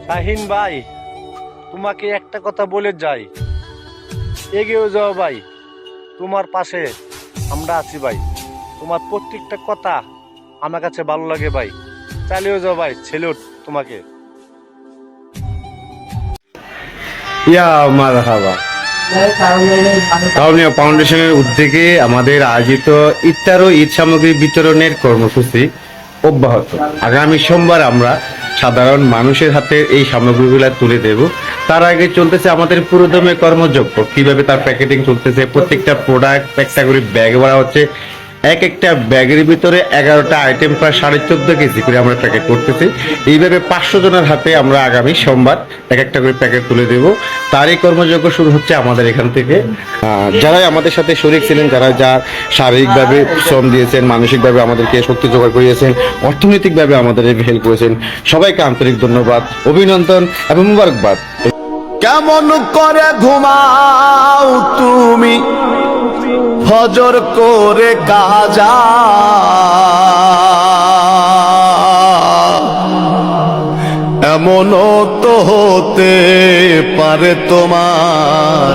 শাহিন ভাই, তোমাকে একটা কথা বলে যাই, এগিয়ে যাও ভাই, তোমার পাশে আমরা আছি ভাই। তোমার প্রত্যেকটা কথা আমার কাছে ভালো লাগে ভাই, চালিয়ে যাও ভাই, সেলুট তোমাকে। ইয়া মারহাবা। কাউনিয়া ফাউন্ডেশনের উদ্যোগে আমাদের আয়োজিত ইফতার ও ঈদ সামগ্রী বিতরণের কর্মসূচি অব্যাহত। আগামী সোমবার আমরা সাধারণ মানুষের হাতে এই সামগ্রীগুলো তুলে দেব। তার আগে চলতেছে আমাদের পুরোদমে কর্মযজ্ঞ, কিভাবে তার প্যাকেটিং চলতেছে। প্রত্যেকটা প্রোডাক্ট একটা করে ব্যাগ ভরা হচ্ছে। এক একটা ব্যাগের ভিতরে 11টা আইটেম, প্রায় 14.5 কেজি করে আমরা প্যাকেট করতেছি। এইভাবে 500 জনের হাতে আমরা আগামী সোমবার এক একটা করে প্যাকেট তুলে দেব। তারই কর্মযজ্ঞ শুরু হচ্ছে আমাদের এখান থেকে। যারাই আমাদের সাথে শরীক ছিলেন, যারা শারীরিকভাবে শ্রম দিয়েছেন, মানসিকভাবে আমাদেরকে শক্তি জোগাড় করিয়েছেন, অর্থনৈতিকভাবে আমাদের হেল্প করেছেন, সবাইকে আন্তরিক ধন্যবাদ, অভিনন্দন এবং মুবারকবাদ। কেমন করে ঘুমাও তুমি ফজর করে কাজা, এমনও তো হতে পারে তোমার